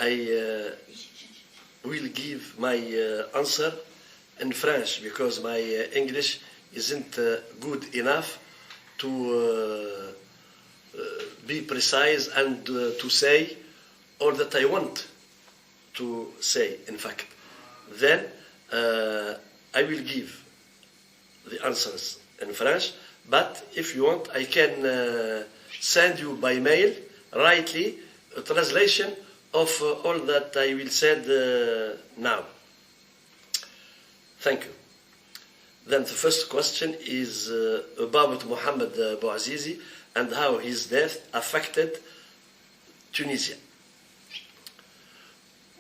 I will give my answer in French because my English isn't good enough to be precise and to say all that I want to say, in fact. Then I will give the answers in French, but if you want, I can send you by mail, rightly, a translation of all that I will say now. Thank you. Then the first question is about Mohamed Bouazizi and how his death affected Tunisia.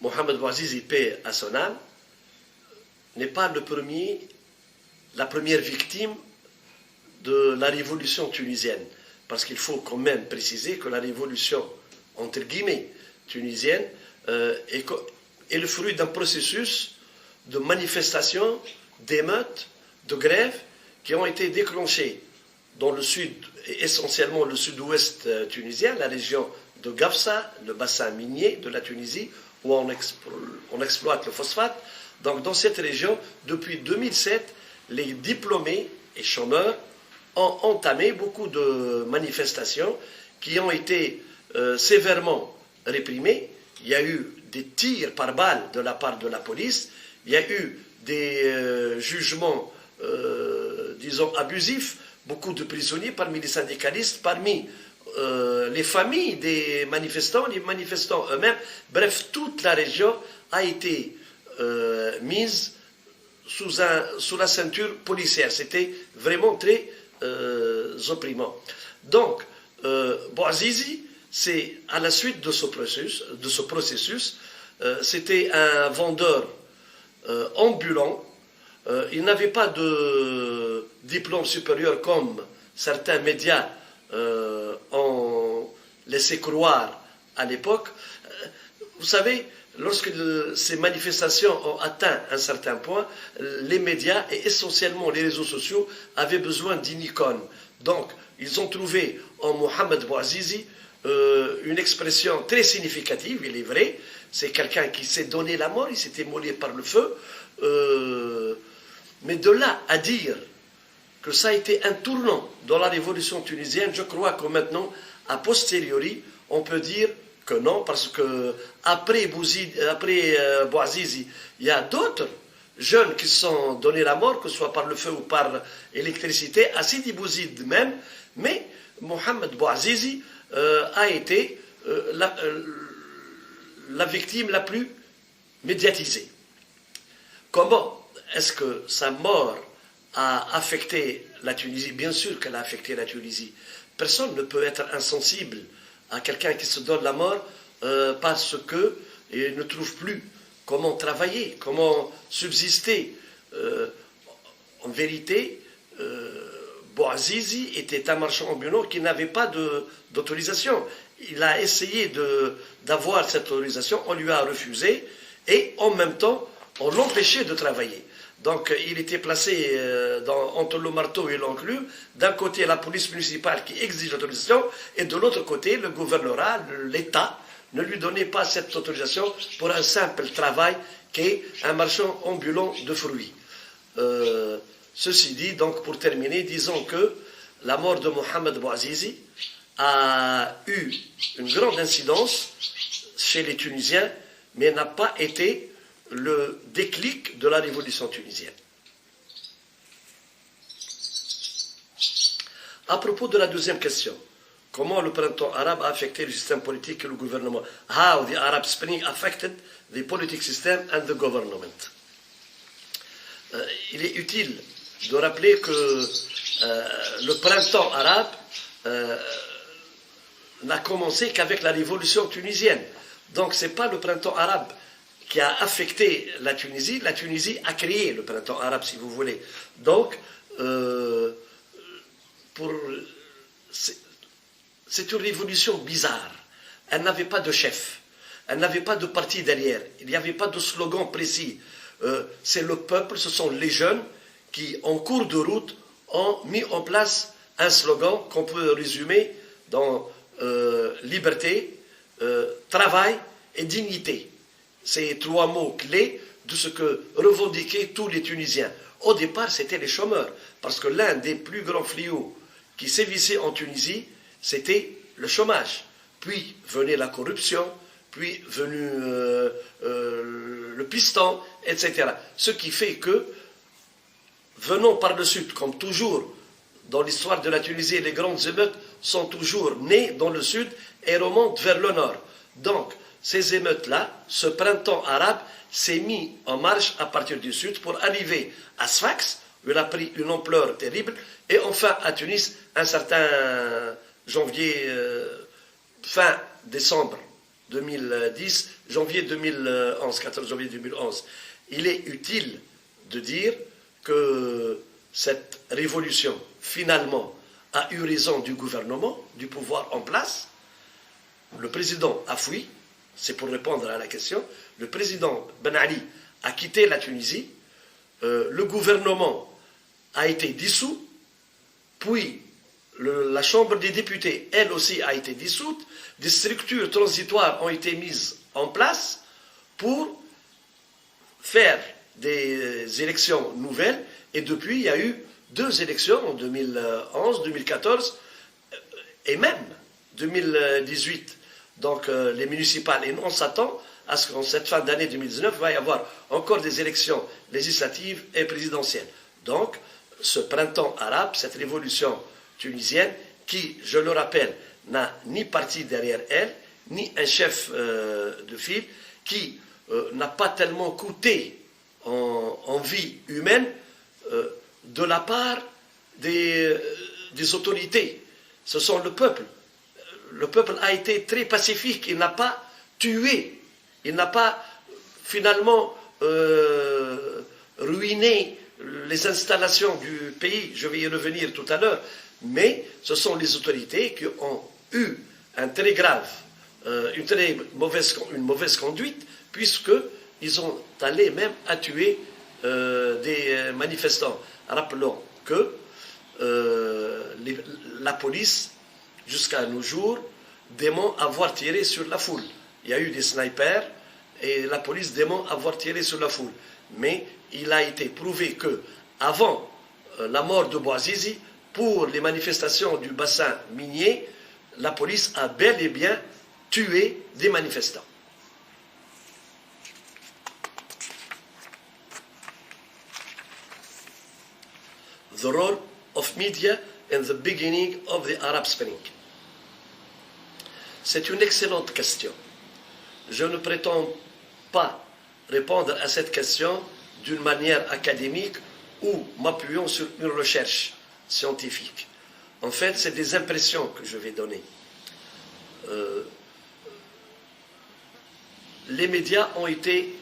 Mohamed Bouazizi, paix à son âme, n'est pas la première victime de la révolution tunisienne. Parce qu'il faut quand même préciser que la révolution, entre guillemets, tunisienne, est le fruit d'un processus de manifestations, d'émeutes, de grèves qui ont été déclenchées dans le sud, et essentiellement le sud-ouest tunisien, la région de Gafsa, le bassin minier de la Tunisie, où on exploite le phosphate. Donc dans cette région, depuis 2007, les diplômés et chômeurs ont entamé beaucoup de manifestations qui ont été sévèrement réprimées. Il y a eu des tirs par balles de la part de la police, il y a eu des jugements, disons, abusifs, beaucoup de prisonniers parmi les syndicalistes, parmi les familles des manifestants, les manifestants eux-mêmes. Bref, toute la région a été mise sous la ceinture policière. C'était vraiment très opprimant. Donc, Bouazizi, c'est à la suite de ce processus, c'était un vendeur ambulant. Il n'avait pas de diplôme supérieur comme certains médias ont laissé croire à l'époque. Vous savez, lorsque ces manifestations ont atteint un certain point, les médias et essentiellement les réseaux sociaux avaient besoin d'une icône. Donc, ils ont trouvé en Mohamed Bouazizi une expression très significative, il est vrai. C'est quelqu'un qui s'est donné la mort, il s'est immolé par le feu. Mais de là à dire que ça a été un tournant dans la révolution tunisienne, je crois que maintenant, a posteriori, on peut dire que non, parce que après Bouazizi, il y a d'autres jeunes qui se sont donné la mort, que ce soit par le feu ou par électricité, à Sidi Bouzid même, mais Mohamed Bouazizi a été la victime la plus médiatisée. Comment est-ce que sa mort a affecté la Tunisie? Bien sûr qu'elle a affecté la Tunisie. Personne ne peut être insensible à quelqu'un qui se donne la mort parce qu'il ne trouve plus comment travailler, comment subsister. En vérité, Bouazizi était un marchand ambulant qui n'avait pas d'autorisation. Il a essayé d'avoir cette autorisation, on lui a refusé, et en même temps, on l'empêchait de travailler. Donc, il était placé entre le marteau et l'enclume. D'un côté, la police municipale qui exige l'autorisation, et de l'autre côté, le gouvernorat, l'État, ne lui donnait pas cette autorisation pour un simple travail qui est un marchand ambulant de fruits. Ceci dit, donc, pour terminer, disons que la mort de Mohamed Bouazizi a eu une grande incidence chez les Tunisiens, mais n'a pas été le déclic de la révolution tunisienne. À propos de la deuxième question, comment le printemps arabe a affecté le système politique et le gouvernement? How the Arab Spring affected the political system and the government. Il est utile de rappeler que le printemps arabe n'a commencé qu'avec la révolution tunisienne. Donc ce n'est pas le printemps arabe qui a affecté la Tunisie a créé le printemps arabe, si vous voulez. Donc, c'est une révolution bizarre. Elle n'avait pas de chef, elle n'avait pas de parti derrière, il n'y avait pas de slogan précis. C'est le peuple, ce sont les jeunes qui, en cours de route, ont mis en place un slogan qu'on peut résumer dans liberté, travail et dignité. C'est trois mots clés de ce que revendiquaient tous les Tunisiens. Au départ, c'était les chômeurs, parce que l'un des plus grands fléaux qui sévissait en Tunisie, c'était le chômage. Puis venait la corruption, puis venu le piston, etc. Ce qui fait que, venons par le sud, comme toujours dans l'histoire de la Tunisie, les grandes émeutes sont toujours nées dans le sud et remontent vers le nord. Donc, ces émeutes-là, ce printemps arabe s'est mis en marche à partir du sud pour arriver à Sfax, où il a pris une ampleur terrible, et enfin à Tunis, un certain janvier, fin décembre 2010, janvier 2011, 14 janvier 2011. Il est utile de dire que cette révolution, finalement, a eu raison du gouvernement, du pouvoir en place. Le président a fui, c'est pour répondre à la question. Le président Ben Ali a quitté la Tunisie. Le gouvernement a été dissous, puis la Chambre des députés, elle aussi, a été dissoute. Des structures transitoires ont été mises en place pour faire des élections nouvelles. Et depuis, il y a eu 2 élections en 2011, 2014 et même 2018. Donc les municipales. Et on s'attend à ce qu'en cette fin d'année 2019, il va y avoir encore des élections législatives et présidentielles. Donc, ce printemps arabe, cette révolution tunisienne, qui, je le rappelle, n'a ni parti derrière elle, ni un chef de file, qui n'a pas tellement coûté en vie humaine de la part des autorités. Ce sont le peuple. Le peuple a été très pacifique, il n'a pas tué, il n'a pas finalement ruiné les installations du pays, je vais y revenir tout à l'heure, mais ce sont les autorités qui ont eu un très grave, une mauvaise conduite, puisqu'ils ont allé même à tuer des manifestants. Rappelons que la police, jusqu'à nos jours, dément avoir tiré sur la foule. Il y a eu des snipers et la police dément avoir tiré sur la foule. Mais il a été prouvé que, avant la mort de Bouazizi, pour les manifestations du bassin minier, la police a bel et bien tué des manifestants. The role of media in the beginning of the Arab Spring. C'est une excellente question. Je ne prétends pas répondre à cette question d'une manière académique ou m'appuyant sur une recherche scientifique. En fait, c'est des impressions que je vais donner. Les médias ont été,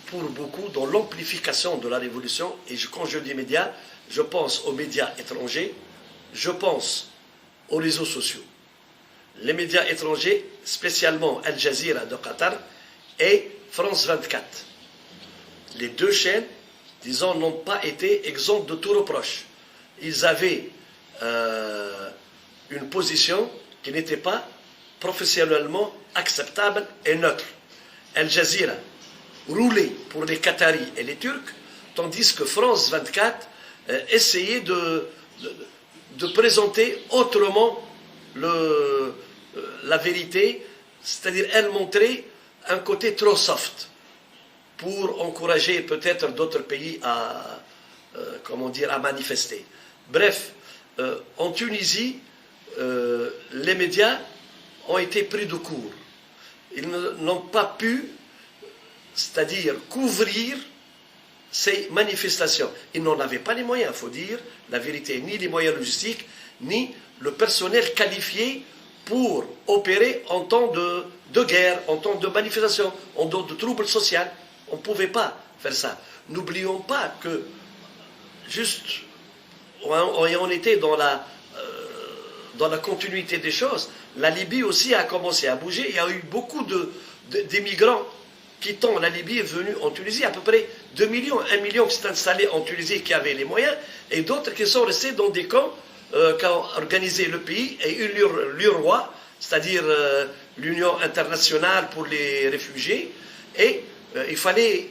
pour beaucoup, dans l'amplification de la révolution, et quand je dis médias, je pense aux médias étrangers, je pense aux réseaux sociaux. Les médias étrangers, spécialement Al Jazeera de Qatar et France 24. Les 2 chaînes, disons, n'ont pas été exemptes de tout reproche. Ils avaient une position qui n'était pas professionnellement acceptable et neutre. Al Jazeera roulait pour les Qataris et les Turcs, tandis que France 24 essayait de présenter autrement la vérité, c'est-à-dire elle montrait un côté trop soft pour encourager peut-être d'autres pays à manifester. Bref, en Tunisie, les médias ont été pris de court. Ils n'ont pas pu, c'est-à-dire couvrir ces manifestations. Ils n'en avaient pas les moyens, il faut dire la vérité, ni les moyens logistiques, ni le personnel qualifié pour opérer en temps de guerre, en temps de manifestation, en temps de troubles sociaux. On ne pouvait pas faire ça. N'oublions pas que, juste, on était dans la continuité des choses. La Libye aussi a commencé à bouger. Il y a eu beaucoup d'immigrants quittant la Libye et venus en Tunisie. À peu près 2 millions, 1 million qui s'est installé en Tunisie, qui avaient les moyens, et d'autres qui sont restés dans des camps qui ont organisé le pays et eu leur roi, c'est-à-dire l'Union internationale pour les réfugiés, et il fallait,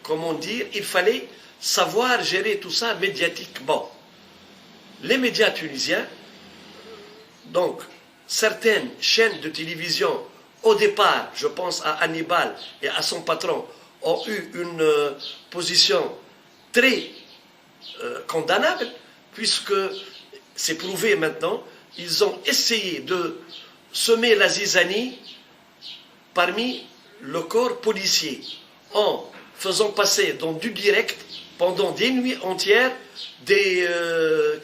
comment dire, il fallait savoir gérer tout ça médiatiquement. Les médias tunisiens, donc certaines chaînes de télévision, au départ, je pense à Hannibal et à son patron, ont eu une position très condamnable, puisque c'est prouvé maintenant, ils ont essayé de semer la zizanie parmi le corps policier, en faisant passer dans du direct, pendant des nuits entières, des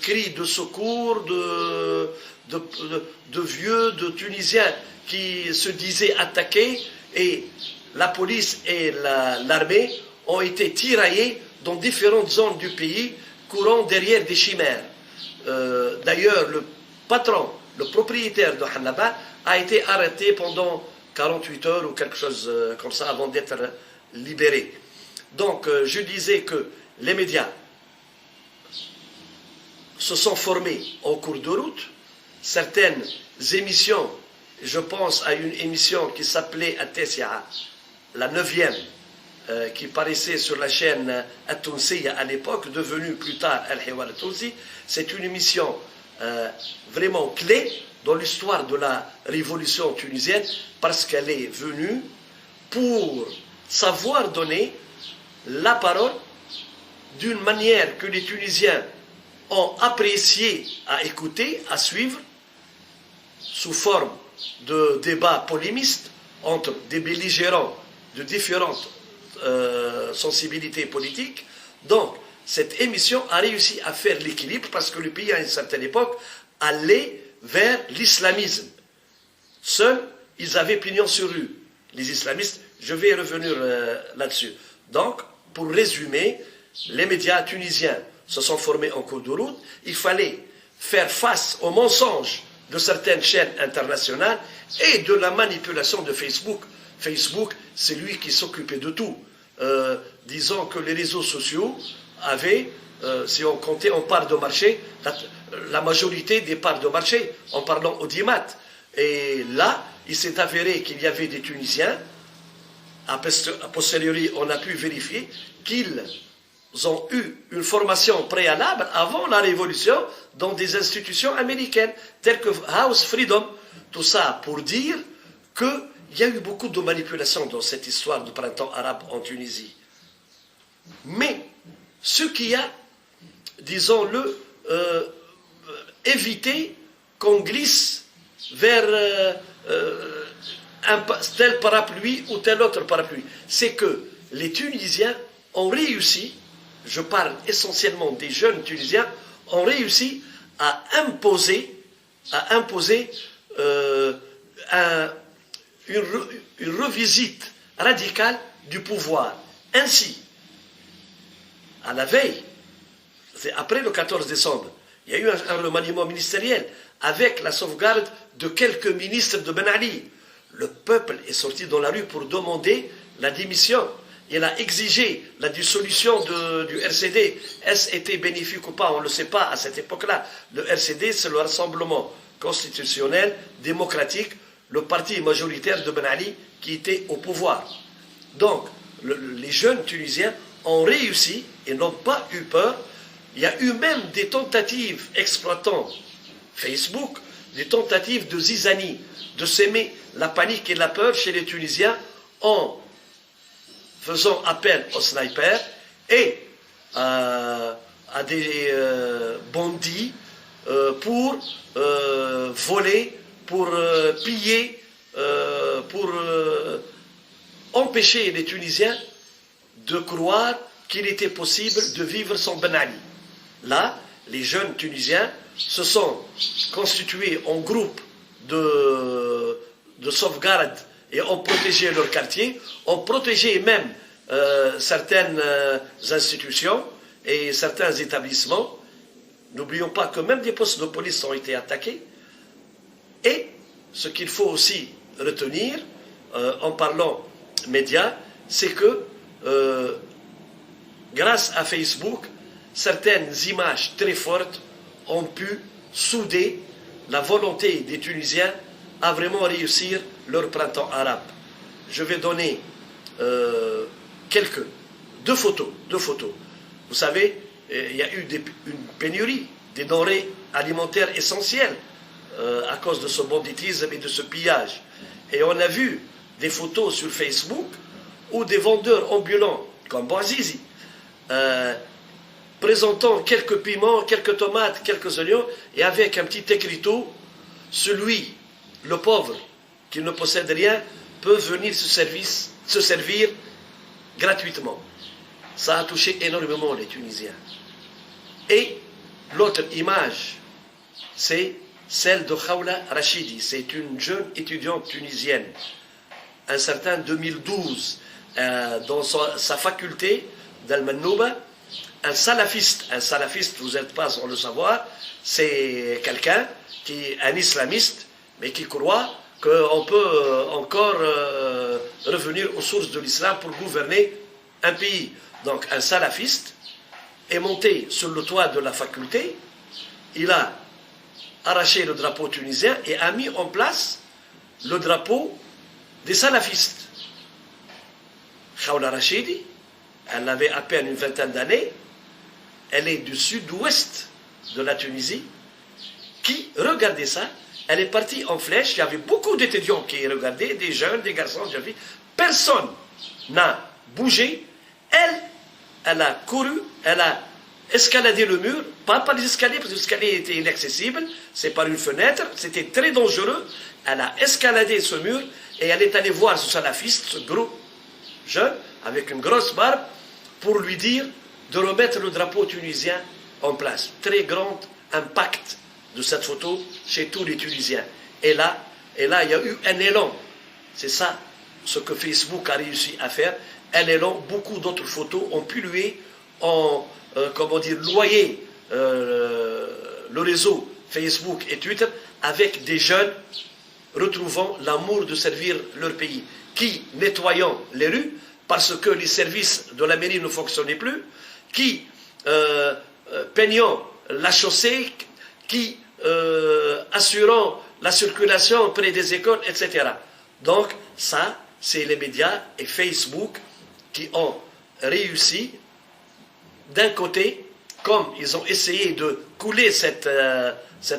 cris de secours de vieux, de Tunisiens qui se disaient attaqués, et la police et l'armée ont été tiraillés dans différentes zones du pays, courant derrière des chimères. D'ailleurs, le patron, le propriétaire de Hannibal, a été arrêté pendant 48 heures ou quelque chose comme ça avant d'être libéré. Donc, je disais que les médias se sont formés en cours de route. Certaines émissions, je pense à une émission qui s'appelait At-Tasi'a, la 9e, qui paraissait sur la chaîne At-Tunsiya à l'époque, devenue plus tard Al-Hiwar At-Tunsi. C'est une émission vraiment clé dans l'histoire de la révolution tunisienne, parce qu'elle est venue pour savoir donner la parole d'une manière que les Tunisiens ont apprécié à écouter, à suivre, sous forme de débats polémistes entre des belligérants de différentes sensibilités politiques. Donc, cette émission a réussi à faire l'équilibre, parce que le pays, à une certaine époque, allait vers l'islamisme. Seuls, ils avaient pignon sur rue, les islamistes. Je vais revenir là-dessus. Donc, pour résumer, les médias tunisiens se sont formés en cours de route. Il fallait faire face aux mensonges de certaines chaînes internationales et de la manipulation de Facebook. Facebook, c'est lui qui s'occupait de tout. Disons que les réseaux sociaux avaient, si on comptait en parts de marché, la majorité des parts de marché, en parlant audimat. Et là, il s'est avéré qu'il y avait des Tunisiens, a posteriori, on a pu vérifier qu'ils ont eu une formation préalable avant la révolution dans des institutions américaines, telles que House Freedom. Tout ça pour dire qu'il y a eu beaucoup de manipulations dans cette histoire du printemps arabe en Tunisie. Mais ce qui a, disons-le, évité qu'on glisse vers un tel parapluie ou tel autre parapluie, c'est que les Tunisiens ont réussi, je parle essentiellement des jeunes Tunisiens, ont réussi à imposer une revisite radicale du pouvoir. Ainsi, à la veille, c'est après le 14 décembre, il y a eu un remaniement ministériel avec la sauvegarde de quelques ministres de Ben Ali. Le peuple est sorti dans la rue pour demander la démission. Il a exigé la dissolution du RCD. Est-ce été bénéfique ou pas? On ne le sait pas à cette époque-là. Le RCD, c'est le Rassemblement constitutionnel démocratique, le parti majoritaire de Ben Ali qui était au pouvoir. Donc, les jeunes Tunisiens ont réussi et n'ont pas eu peur. Il y a eu même des tentatives exploitant Facebook, des tentatives de zizanie, de s'aimer la panique et la peur chez les Tunisiens en faisant appel aux snipers et à des bandits pour voler, pour piller, pour empêcher les Tunisiens de croire qu'il était possible de vivre sans Ben Ali. Là, les jeunes Tunisiens se sont constitués en groupe de sauvegarde et ont protégé leur quartier, ont protégé même certaines institutions et certains établissements. N'oublions pas que même des postes de police ont été attaqués. Et ce qu'il faut aussi retenir en parlant médias, c'est que grâce à Facebook, certaines images très fortes ont pu souder la volonté des Tunisiens à vraiment réussir leur printemps arabe. Je vais donner deux photos. Vous savez, il y a eu une pénurie des denrées alimentaires essentielles à cause de ce banditisme et de ce pillage. Et on a vu des photos sur Facebook où des vendeurs ambulants, comme Bouazizi, présentant quelques piments, quelques tomates, quelques oignons, et avec un petit écriteau, celui, le pauvre, qui ne possède rien, peut venir se servir gratuitement. Ça a touché énormément les Tunisiens. Et l'autre image, c'est celle de Khawla Rachidi. C'est une jeune étudiante tunisienne, un certain 2012, dans sa faculté d'Al-Manouba, un salafiste, vous n'êtes pas sans le savoir, c'est quelqu'un un islamiste, mais qui croit qu'on peut encore revenir aux sources de l'islam pour gouverner un pays. Donc un salafiste est monté sur le toit de la faculté, il a arraché le drapeau tunisien et a mis en place le drapeau des salafistes. Khawla Rachidi, elle avait à peine une vingtaine d'années, elle est du sud-ouest de la Tunisie, qui regardait ça. Elle est partie en flèche, il y avait beaucoup d'étudiants qui regardaient, des jeunes, des garçons, des filles. Personne n'a bougé. Elle a couru, elle a escaladé le mur, pas par les escaliers, parce que l'escalier était inaccessible, c'est par une fenêtre, c'était très dangereux. Elle a escaladé ce mur et elle est allée voir ce salafiste, ce gros jeune, avec une grosse barbe, pour lui dire de remettre le drapeau tunisien en place. Très grand impact de cette photo chez tous les Tunisiens. Et là, il y a eu un élan. C'est ça ce que Facebook a réussi à faire. Un élan, beaucoup d'autres photos ont pollué, ont loyé le réseau Facebook et Twitter avec des jeunes retrouvant l'amour de servir leur pays, qui, nettoyant les rues, parce que les services de la mairie ne fonctionnaient plus, qui, peignant la chaussée, qui, assurant la circulation près des écoles, etc. Donc, ça, c'est les médias et Facebook qui ont réussi, d'un côté, comme ils ont essayé de couler cette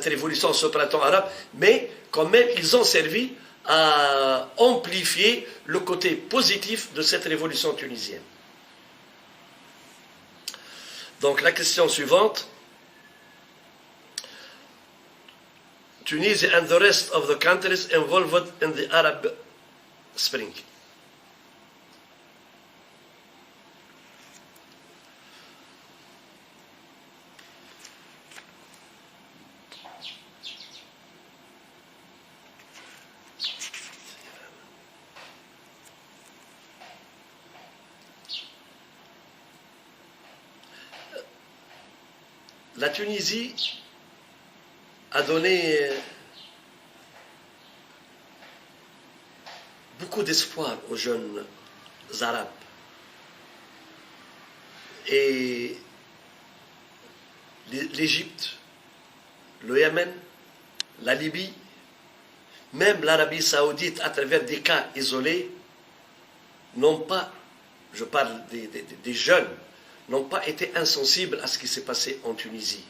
révolution, ce printemps arabe, mais quand même, ils ont servi à amplifier le côté positif de cette révolution tunisienne. Donc, la question suivante. Tunisia and the rest of the countries involved in the Arab Spring. La Tunisie a donné beaucoup d'espoir aux jeunes arabes. Et l'Égypte, le Yémen, la Libye, même l'Arabie saoudite, à travers des cas isolés, n'ont pas, je parle des jeunes, n'ont pas été insensibles à ce qui s'est passé en Tunisie.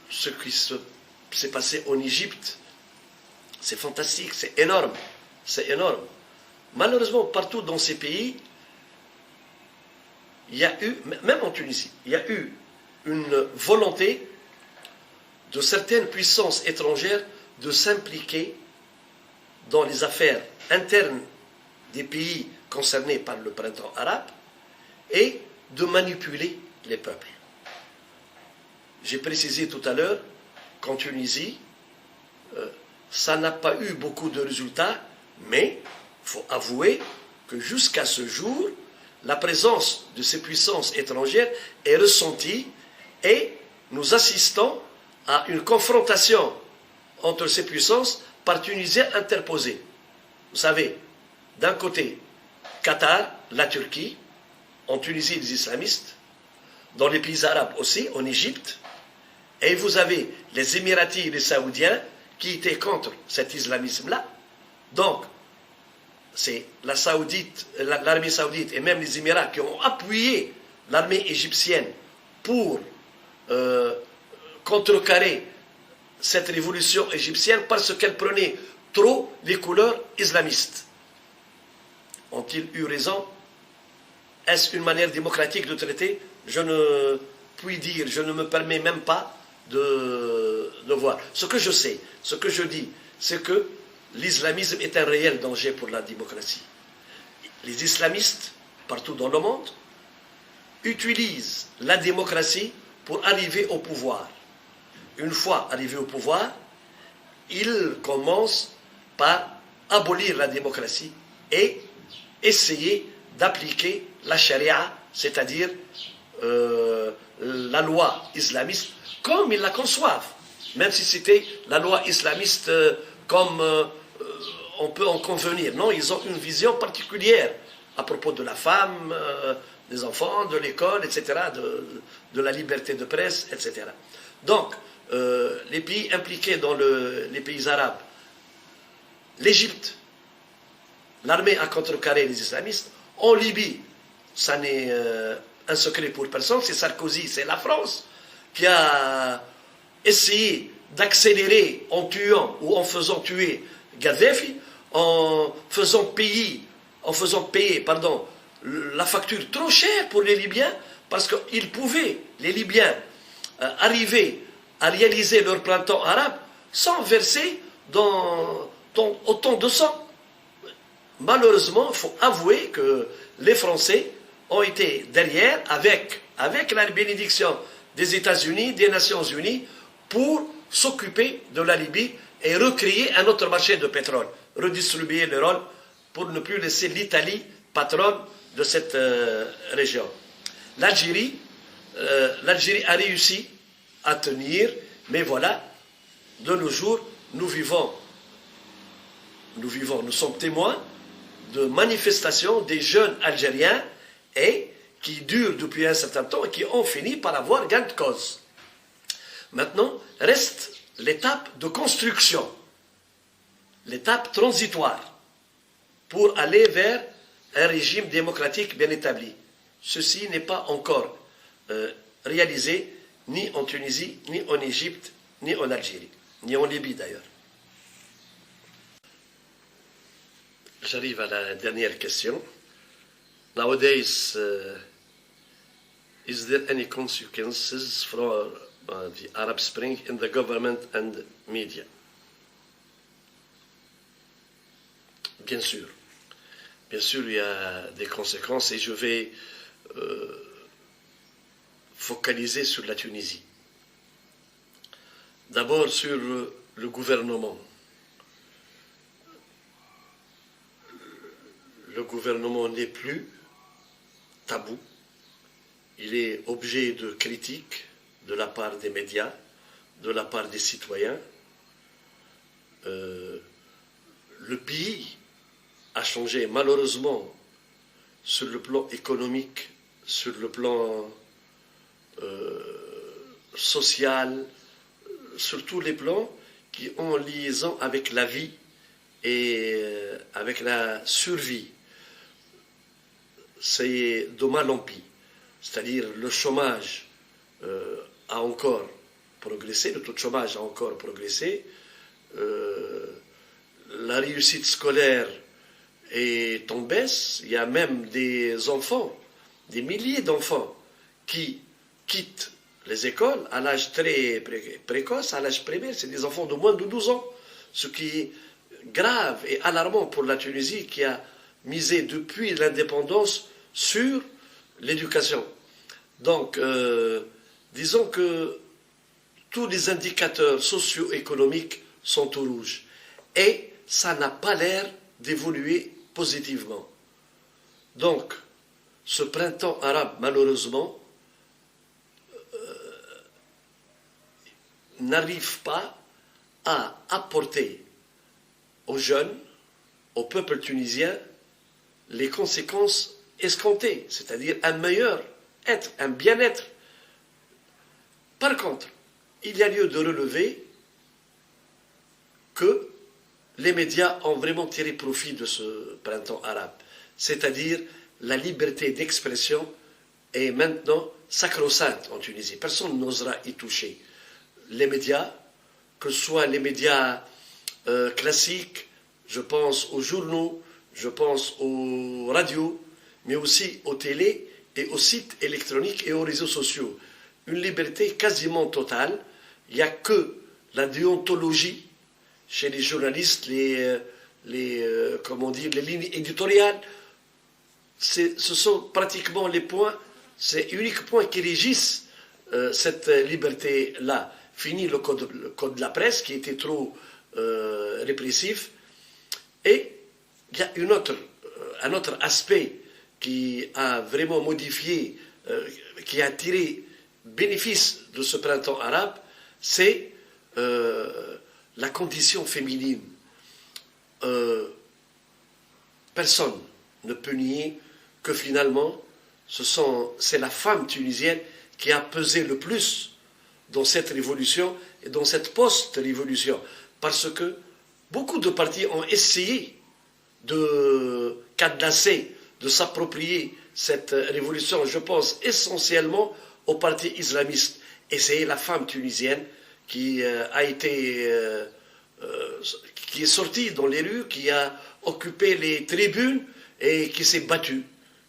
Ce qui s'est passé en Égypte, c'est fantastique, c'est énorme, c'est énorme. Malheureusement, partout dans ces pays, il y a eu, même en Tunisie, il y a eu une volonté de certaines puissances étrangères de s'impliquer dans les affaires internes des pays concernés par le printemps arabe et de manipuler les peuples. J'ai précisé tout à l'heure qu'en Tunisie, ça n'a pas eu beaucoup de résultats, mais il faut avouer que jusqu'à ce jour, la présence de ces puissances étrangères est ressentie et nous assistons à une confrontation entre ces puissances par Tunisiens interposés. Vous savez, d'un côté, Qatar, la Turquie, en Tunisie, les islamistes, dans les pays arabes aussi, en Égypte, et vous avez les Émiratis et les Saoudiens qui étaient contre cet islamisme-là. Donc, c'est l'armée saoudite et même les Émirats qui ont appuyé l'armée égyptienne pour contrecarrer cette révolution égyptienne parce qu'elle prenait trop les couleurs islamistes. Ont-ils eu raison? Est-ce une manière démocratique de traiter? Je ne puis dire, je ne me permets même pas de voir. Ce que je sais, ce que je dis, c'est que l'islamisme est un réel danger pour la démocratie. Les islamistes, partout dans le monde, utilisent la démocratie pour arriver au pouvoir. Une fois arrivés au pouvoir, ils commencent par abolir la démocratie et essayer d'appliquer la charia, c'est-à-dire la loi islamiste, comme ils la conçoivent. Même si c'était la loi islamiste comme on peut en convenir. Non, ils ont une vision particulière à propos de la femme, des enfants, de l'école, etc., de la liberté de presse, etc. Donc, les pays impliqués dans les pays arabes, l'Égypte, l'armée a contrecarré les islamistes. En Libye, ça n'est un secret pour personne, c'est Sarkozy, c'est la France qui a essayé d'accélérer en tuant ou en faisant tuer Gaddafi, en faisant payer la facture trop chère pour les Libyens, parce qu'ils pouvaient, les Libyens, arriver à réaliser leur printemps arabe sans verser dans autant de sang. Malheureusement, il faut avouer que les Français ont été derrière, avec la bénédiction des États-Unis, des Nations Unies, pour s'occuper de la Libye et recréer un autre marché de pétrole, redistribuer le rôle pour ne plus laisser l'Italie patronne de cette région. L'Algérie a réussi à tenir, mais voilà, de nos jours, nous sommes témoins de manifestations des jeunes Algériens et qui durent depuis un certain temps et qui ont fini par avoir gain de cause. Maintenant, reste l'étape de construction, l'étape transitoire pour aller vers un régime démocratique bien établi. Ceci n'est pas encore réalisé ni en Tunisie, ni en Égypte, ni en Algérie, ni en Libye d'ailleurs. J'arrive à la dernière question. Nowadays, is there any consequences from the Arab Spring in the government and media? Bien sûr. Bien sûr, il y a des conséquences et je vais focaliser sur la Tunisie. D'abord sur le gouvernement. Le gouvernement n'est plus tabou. Il est objet de critiques de la part des médias, de la part des citoyens. Le pays a changé malheureusement sur le plan économique, sur le plan social, sur tous les plans qui ont liaison avec la vie et avec la survie. C'est de mal en pis. C'est-à-dire le chômage a encore progressé, le taux de chômage a encore progressé, la réussite scolaire est en baisse, il y a même des enfants, des milliers d'enfants qui quittent les écoles à l'âge très précoce, à l'âge primaire, c'est des enfants de moins de 12 ans, ce qui est grave et alarmant pour la Tunisie qui a misé depuis l'indépendance sur l'éducation. Donc, disons que tous les indicateurs socio-économiques sont au rouge. Et ça n'a pas l'air d'évoluer positivement. Donc, ce printemps arabe, malheureusement, n'arrive pas à apporter aux jeunes, au peuple tunisien, les conséquences escomptées, c'est-à-dire un meilleur être, un bien-être. Par contre, il y a lieu de relever que les médias ont vraiment tiré profit de ce printemps arabe. C'est-à-dire la liberté d'expression est maintenant sacro-sainte en Tunisie. Personne n'osera y toucher. Les médias, que ce soit les médias classiques, je pense aux journaux, je pense aux radios, mais aussi aux télés et aux sites électroniques et aux réseaux sociaux. Une liberté quasiment totale. Il n'y a que la déontologie chez les journalistes, les lignes éditoriales. Ce sont pratiquement les points, c'est uniques points qui régissent cette liberté-là. Fini le code de la presse qui était trop répressif. Et il y a un autre aspect qui a vraiment modifié, qui a tiré bénéfice de ce printemps arabe, c'est la condition féminine. Personne ne peut nier que finalement, c'est la femme tunisienne qui a pesé le plus dans cette révolution et dans cette post-révolution. Parce que beaucoup de partis ont essayé de cadenasser, de s'approprier cette révolution. Je pense essentiellement aux partis islamistes. Et c'est la femme tunisienne qui qui est sortie dans les rues, qui a occupé les tribunes et qui s'est battue.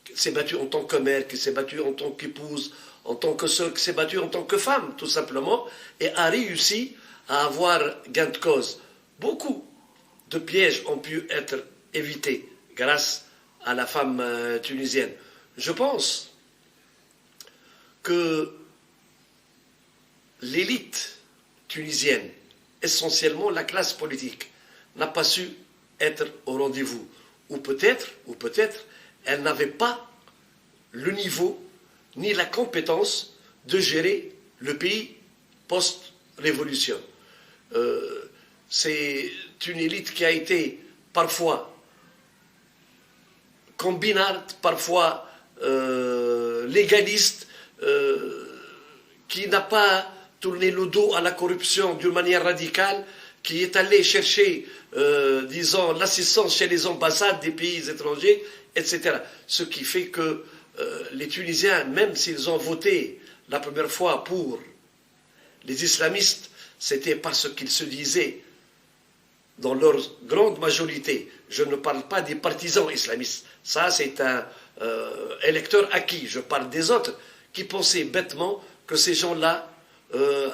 Qui s'est battue en tant que mère, qui s'est battue en tant qu'épouse, en tant que sœur, qui s'est battue en tant que femme, tout simplement, et a réussi à avoir gain de cause. Beaucoup de pièges ont pu être évités grâce à la femme tunisienne. Je pense que l'élite tunisienne, essentiellement la classe politique, n'a pas su être au rendez-vous. Ou peut-être, elle n'avait pas le niveau ni la compétence de gérer le pays post-révolution. C'est une élite qui a été parfois combinarde, parfois légaliste, qui n'a pas tourné le dos à la corruption d'une manière radicale, qui est allé chercher, disons, l'assistance chez les ambassades des pays étrangers, etc. Ce qui fait que les Tunisiens, même s'ils ont voté la première fois pour les islamistes, c'était parce qu'ils se disaient, dans leur grande majorité, je ne parle pas des partisans islamistes, ça c'est un électeur acquis, je parle des autres, qui pensaient bêtement que ces gens-là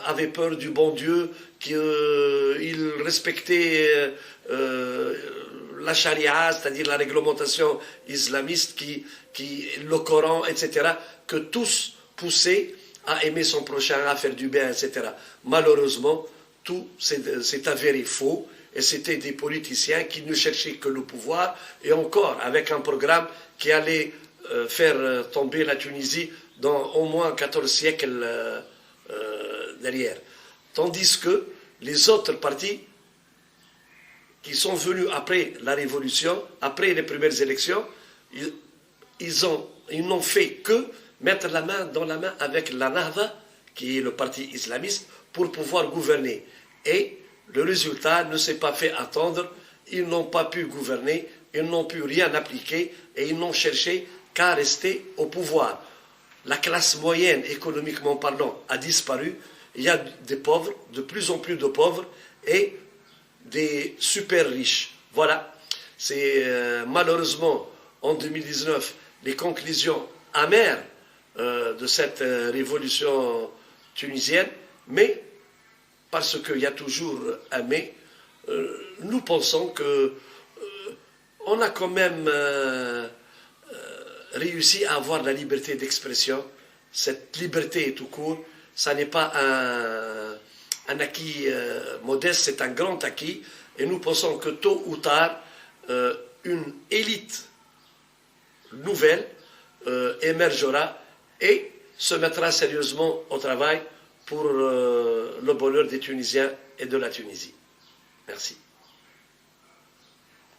avaient peur du bon Dieu, qu'ils respectaient la charia, c'est-à-dire la réglementation islamiste, le Coran, etc., que tous poussaient à aimer son prochain, à faire du bien, etc. Malheureusement, tout s'est avéré faux, et c'était des politiciens qui ne cherchaient que le pouvoir, et encore avec un programme qui allait faire tomber la Tunisie dans au moins 14 siècles derrière. Tandis que les autres partis qui sont venus après la Révolution, après les premières élections, ils n'ont fait que mettre la main dans la main avec la Nahda, qui est le parti islamiste, pour pouvoir gouverner. Et le résultat ne s'est pas fait attendre, ils n'ont pas pu gouverner, ils n'ont pu rien appliquer, et ils n'ont cherché qu'à rester au pouvoir. La classe moyenne, économiquement parlant, a disparu. Il y a des pauvres, de plus en plus de pauvres, et des super riches. Voilà. C'est malheureusement, en 2019, les conclusions amères de cette révolution tunisienne, mais, parce qu'il y a toujours un mais, nous pensons que on a quand même réussi à avoir la liberté d'expression. Cette liberté tout court, ça n'est pas un acquis modeste, c'est un grand acquis, et nous pensons que tôt ou tard, une élite nouvelle émergera et se mettra sérieusement au travail pour le bonheur des Tunisiens et de la Tunisie. Merci.